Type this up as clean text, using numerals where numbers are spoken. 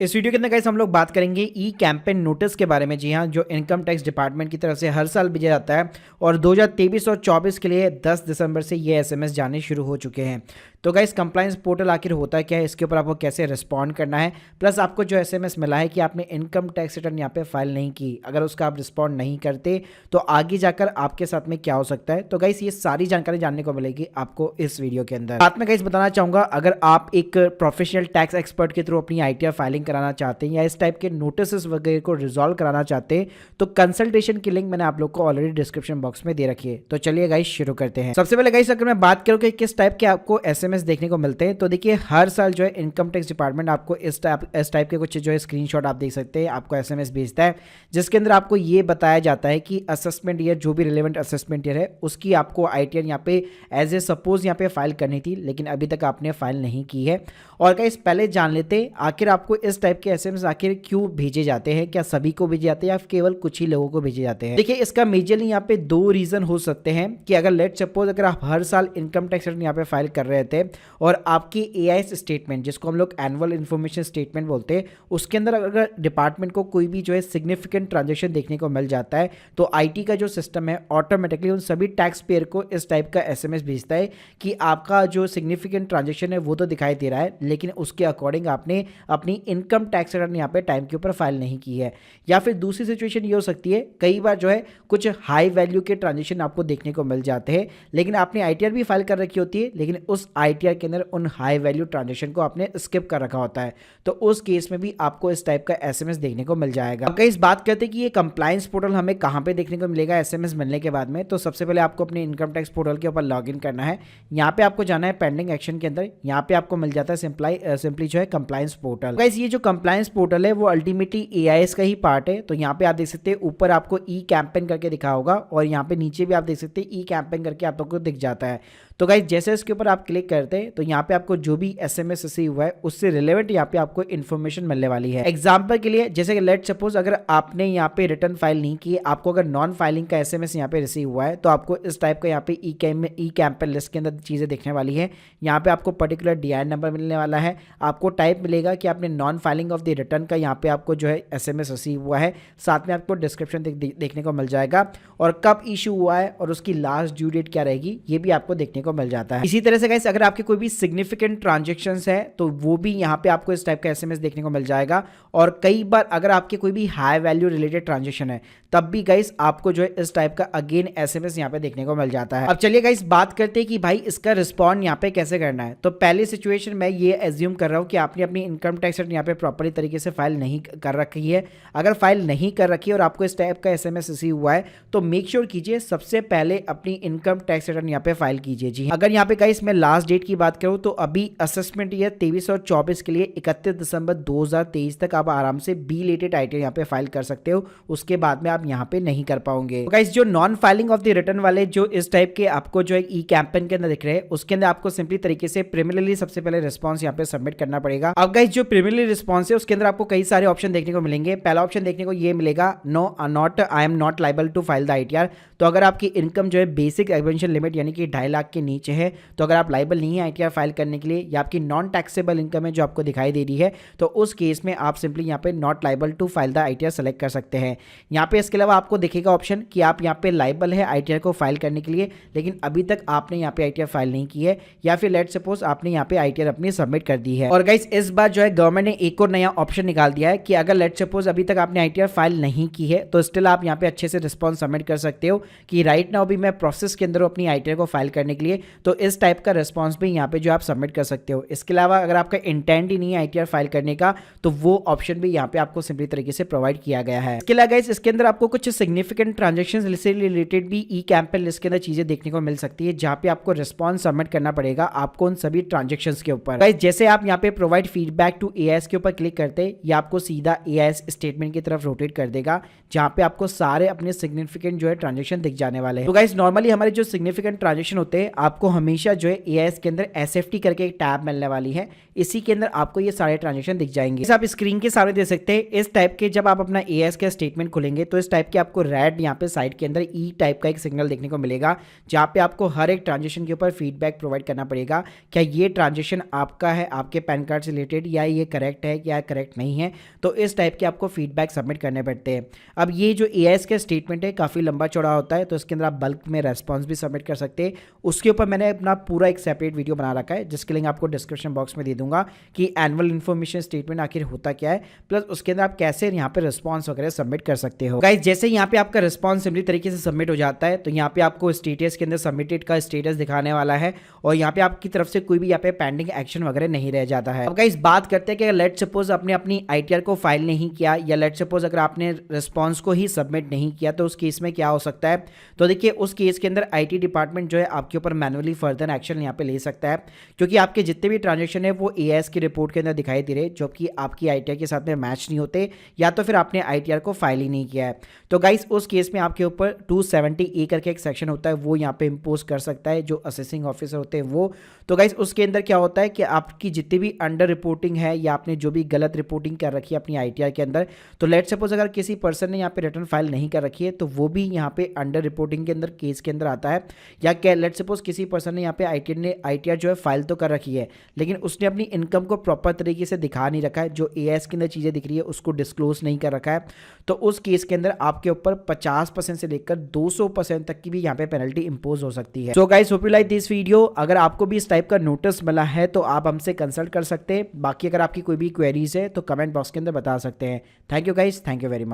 इस वीडियो के अंदर गाइस हम लोग बात करेंगे ई कैंपेन नोटिस के बारे में। जी हाँ, जो इनकम टैक्स डिपार्टमेंट की तरफ से हर साल भेजा जाता है और 2023 और 24 के लिए 10 दिसंबर से ये एसएमएस जाने शुरू हो चुके हैं। तो गाइस कंप्लायंस पोर्टल आखिर होता क्या है, इसके ऊपर आपको कैसे रिस्पॉन्ड करना है, प्लस आपको जो एसएमएस मिला है कि आपने इनकम टैक्स रिटर्न यहाँ पे फाइल नहीं की, अगर उसका आप रिस्पॉन्ड नहीं करते तो आगे जाकर आपके साथ में क्या हो सकता है। तो गाइस ये सारी जानकारी जानने को मिलेगी आपको इस वीडियो के अंदर। साथ में गाइस बताना चाहूंगा, अगर आप एक प्रोफेशनल टैक्स एक्सपर्ट के थ्रू अपनी आईटीआर फाइलिंग कराना चाहते हैं या इस टाइप के नोटिस वगैरह को रिजॉल्व कराना चाहते हैं तो कंसल्टेशन की लिंक मैंने आप लोग को ऑलरेडी डिस्क्रिप्शन बॉक्स में दे रखी है। तो चलिए गाइस शुरू करते हैं। सबसे पहले गाइस अगर मैं बात करूं कि किस टाइप के आपको एसएमएस देखने को मिलते हैं, तो देखिए हर साल जो है इनकम टैक्स डिपार्टमेंट आपको इस टाइप के कुछ जो है स्क्रीनशॉट आप देख सकते हैं, आपको एसएमएस भेजता है जिसके अंदर आपको ये बताया जाता है कि असेसमेंट ईयर जो भी रिलेवेंट असेसमेंट ईयर है उसकी आपको आईटीआर यहाँ पे एज ए सपोज यहाँ पे फाइल करनी थी, लेकिन अभी तक आपने फाइल नहीं की है। और गाइस पहले जान लेते हैं आखिर आपको इस टाइप के एसएमएस आखिर क्यों भेजे जाते हैं, क्या सभी को भेजे जाते हैं या केवल कुछ ही लोगों को भेजे जाते हैं। देखिए इसका मेजरली यहाँ पे दो रीजन हो सकते हैं कि अगर लेट सपोज अगर आप हर साल इनकम टैक्स रिटर्न यहाँ पे फाइल कर रहे थे और आपकी एआईएस स्टेटमेंट, जिसको हम लोग एनुअल इन्फॉर्मेशन स्टेटमेंट बोलते हैं, उसके अंदर अगर डिपार्टमेंट को कोई भी जो है सिग्निफिकेंट ट्रांजेक्शन देखने को मिल जाता है तो आईटी का जो सिस्टम है ऑटोमेटिकली उन सभी टैक्स पेयर को इस टाइप का एसएमएस भेजता है कि आपका जो सिग्निफिकेंट ट्रांजेक्शन है वो तो दिखाई दे रहा है, लेकिन उसके अकॉर्डिंग आपने अपनी इनकम टैक्स रिटर्न यहाँ पे टाइम के ऊपर फाइल नहीं की है। या फिर दूसरी सिचुएशन ये हो सकती है, कई बार जो है कुछ हाई वैल्यू के ट्रांजेक्शन आपको देखने को मिल जाते हैं, लेकिन आपने आईटीआर भी फाइल कर रखी होती है, लेकिन उस आईटीआर के अंदर उन हाई वैल्यू ट्रांजेक्शन को आपने स्किप कर रखा होता है, तो उस केस में भी आपको इस टाइप का एसएमएस देखने को मिल जाएगा। अब इस बात करते हैं कि ये कंप्लायंस पोर्टल हमें कहां पे देखने को मिलेगा एसएमएस मिलने के बाद में। तो सबसे पहले आपको अपने इनकम टैक्स पोर्टल के ऊपर लॉगिन करना है। यहाँ पे आपको जाना है पेंडिंग एक्शन के अंदर, यहाँ पे आपको मिल जाता है सिंपली जो है कंप्लायंस पोर्टल। गाइस ये जो कंप्लायंस पोर्टल है वो अल्टीमेटली एआईएस का ही पार्ट है। तो यहाँ पे आप देख सकते हैं ऊपर आपको ई कैंपेन करके दिखा होगा और यहाँ पे नीचे भी आप देख सकते हैं ई कैंपेन करके आप लोग को दिख जाता है। तो गाइस जैसे इसके ऊपर आप क्लिक करते हैं तो यहाँ पे आपको जो भी एसएमएस रिसीव हुआ है उससे रिलेवेंट यहाँ पे आपको इन्फॉर्मेशन मिलने वाली है। एग्जांपल के लिए जैसे कि लेट सपोज अगर आपने यहाँ पे रिटर्न फाइल नहीं की, आपको अगर नॉन फाइलिंग का एसएमएस यहाँ पे रिसीव हुआ है तो आपको इस टाइप का यहाँ पे ई कैंपेन लिस्ट के अंदर चीजें देखने वाली है। यहाँ पे आपको पर्टिकुलर डीआईएन नंबर मिलने वाला है, आपको टाइप मिलेगा कि आपने non filing of the return का यहाँ पे आपको जो है एसएमएस रिसीव हुआ है, साथ में आपको डिस्क्रिप्शन देखने को मिल जाएगा और कब इशू हुआ है और उसकी लास्ट ड्यू डेट क्या रहेगी ये भी आपको देखने को मिल जाता है। इसी तरह से गाइस अगर आपके कोई भी सिग्निफिकेंट ट्रांजैक्शंस है तो वो भी यहाँ पे आपको इस टाइप का एसएमएस देखने को मिल जाएगा। और कई बार अगर आपके कोई भी हाई वैल्यू रिलेटेड ट्रांजैक्शन है तब भी गाइस आपको जो है इस टाइप का अगेन एसएमएस यहाँ पे देखने को मिल जाता है। अब चलिए गाइस बात करते हैं कि भाई इसका रिस्पॉन्ड यहाँ पे कैसे करना है। तो पहली सिचुएशन मैं ये एज्यूम कर रहा हूँ कि आपने अपनी इनकम टैक्स रिटर्न यहाँ पे प्रॉपरली तरीके से फाइल नहीं कर रखी है। अगर फाइल नहीं कर रखी है और आपको इस टाइप का एसएमएस रिसीव हुआ है तो मेक श्योर कीजिए सबसे पहले अपनी इनकम टैक्स रिटर्न यहाँ पे फाइल कीजिए। जी अगर यहाँ पे गाइस मैं लास्ट डेट की बात करूं तो अभी असेसमेंट ईयर 23 और 24 के लिए 31 दिसंबर 2023 तक आप आराम से बी रिलेटेड आईटीआर यहाँ पे फाइल कर सकते हो, उसके बाद में आप यहाँ पे नहीं कर पाओगे। तो गाइस जो non filing of the return वाले जो इस टाइप के आपको जो है ई कैंपेन के अंदर दिख रहे हैं उसके अंदर आपको सिंपली तरीके से प्रीमिनरी सबसे पहले रिस्पॉन्स यहाँ पे सबमिट करना पड़ेगा। अब गाइस जो प्रीमिनरी रिस्पॉन्स है उसके अंदर आपको कई सारे ऑप्शन देखने को मिलेंगे। पहला ऑप्शन देखने को ये मिलेगा no not I am not liable to file the ITR. तो अगर आपकी इनकम जो है बेसिक एग्वेंशन लिमिट यानी कि 2.5 लाख के नीचे है तो अगर आप लाइबल नहीं है आईटीआर फाइल करने के लिए या आपकी नॉन टैक्सेबल इनकम है जो आपको दिखाई दे रही है तो उस केस में आप सिंपली यहाँ पे not liable to file the ITR select कर सकते हैं। यहाँ पे इसके अलावा आपको दिखेगा ऑप्शन कि आप यहाँ पे लाइबल है आईटीआर को फाइल करने के लिए लेकिन अभी तक आपने यहाँ पे आईटीआर फाइल नहीं की है, या फिर लेट सपोज आपने यहाँ पे आईटीआर अपनी सबमिट कर दी है। और गाइस इस बार जो है गवर्नमेंट ने एक और नया ऑप्शन निकाल दिया है कि अगर लेट सपोज अभी तक आपने आईटीआर फाइल नहीं की है तो स्टिल आप यहाँ पे अच्छे से रिस्पॉन्स सबमिट कर सकते हो कि राइट नाउ भी मैं प्रोसेस के अंदर अपनी आईटीआर को फाइल करने के लिए, तो इस टाइप का रिस्पॉन्स भी यहाँ पे जो आप सबमिट कर सकते हो। इसके अलावा अगर आपका इंटेंट ही नहीं है आईटीआर फाइल करने का तो वो ऑप्शन भी यहाँ पे आपको सिंपली तरीके से प्रोवाइड किया गया है। इसके अलावा गाइस इसके अंदर आपको कुछ सिग्निफिकेंट ट्रांजैक्शंस से रिलेटेड भी ई कैंपेन लिस्ट के अंदर चीजें देखने को मिल सकती है जहाँ पे आपको रिस्पॉन्स सबमिट करना पड़ेगा आपको उन सभी ट्रांजैक्शंस के ऊपर। गाइस जैसे आप यहाँ पे प्रोवाइड फीडबैक टू एआईएस के ऊपर क्लिक करते हैं ये आपको सीधा एआईएस स्टेटमेंट की तरफ रोटेट कर देगा जहाँ पे आपको सारे अपने सिग्निफिकेंट जो है ट्रांजैक्शन दिख जाने वाले हैं। तो गाइस नॉर्मली हमारे जो सिग्निफिकेंट ट्रांजैक्शन होते हैं आपको हमेशा जो है एआईएस के अंदर एसएफटी करके एक टैब मिलने वाली है, इसी के अंदर आपको ये सारे ट्रांजेक्शन दिख जाएंगे। आप स्क्रीन के सामने दे सकते हैं इस टाइप के, जब आप अपना एआईएस का स्टेटमेंट खोलेंगे तो इस टाइप के आपको रेड यहाँ पे साइड के अंदर ई टाइप का एक सिग्नल देखने को मिलेगा, जहाँ पे आपको हर एक ट्रांजेक्शन के ऊपर फीडबैक प्रोवाइड करना पड़ेगा। क्या ये ट्रांजेक्शन आपका है, आपके पैन कार्ड से रिलेटेड, या ये करेक्ट है या करेक्ट नहीं है, तो इस टाइप के आपको फीडबैक सबमिट करने पड़ते हैं। अब ये जो एआईएस का स्टेटमेंट है काफ़ी लंबा चौड़ा होता है, तो इसके अंदर आप बल्क में रेस्पॉन्स भी सबमिट कर सकते हैं। उसके ऊपर मैंने अपना पूरा एक सेपरेट वीडियो बना रखा है, जिसके लिंक आपको डिस्क्रिप्शन बॉक्स में दे दूंगा कि एनुअल इन्फॉर्मेशन स्टेटमेंट आखिर होता क्या है, प्लस उसके अंदर आप कैसे यहाँ पे रिस्पॉन्स वगैरह सबमिट कर सकते हो। गाइस जैसे यहाँ पे आपका रिस्पॉन्स सिंपली तरीके से सबमिट हो जाता है, तो यहाँ पे आपको स्टेटस के अंदर सबमिटेड का स्टेटस दिखाने वाला है, और यहाँ पे आपकी तरफ से कोई भी यहाँ पे पेंडिंग एक्शन वगैरह नहीं रह जाता है। अब गाइस बात करते हैं कि लेट सपोज आपने अपनी आईटीआर को फाइल नहीं किया, या लेट सपोज अगर आपने रिस्पॉन्स को ही सबमिट नहीं किया, तो उस केस में क्या हो सकता है। तो देखिए उस केस के अंदर आईटी डिपार्टमेंट जो है आपके ऊपर मैनुअली फर्दर एक्शन यहाँ पे ले सकता है, क्योंकि आपके जितने भी ट्रांजेक्शन है वो एआईएस की रिपोर्ट के अंदर दिखाई दे रहे, जो कि आपकी आईटीआर के साथ में मैच नहीं होते, या तो फिर आपने आईटीआर को फाइल ही नहीं किया है। तो गाइस उस केस में आपके ऊपर 270A करके एक सेक्शन होता है, वो यहाँ पे इंपोज कर सकता है जो असेसिंग ऑफिसर होते हैं वो। तो गाइस उसके अंदर क्या होता है कि आपकी जितनी भी अंडर रिपोर्टिंग है, या आपने जो भी गलत रिपोर्टिंग कर रखी है अपनी आईटीआर के अंदर, तो लेट सपोज अगर किसी पर्सन ने यहाँ पे रिटर्न फाइल नहीं कर रखी है, तो वो भी यहाँ पे अंडर रिपोर्टिंग के अंदर केस के अंदर आता है। या क्या लेट सपोज किसी पर्सन ने यहाँ पे आईटीआर जो है फाइल तो कर रखी है, लेकिन उसने अपनी इनकम को प्रॉपर तरीके से दिखा नहीं रखा है, जो एआईएस के अंदर चीज़ें दिख रही है उसको डिस्क्लोज नहीं कर रखा है, तो उस केस के अंदर आपके ऊपर 50% से लेकर 200% तक की भी यहाँ पे पेनल्टी इंपोज हो सकती है। So guys hope you like this video. अगर आपको भी इस टाइप का नोटिस मिला है तो आप हमसे कंसल्ट कर सकते हैं। बाकी अगर आपकी कोई भी क्वेरीज है तो कमेंट बॉक्स के अंदर बता सकते हैं। Thank you guys, thank you very much.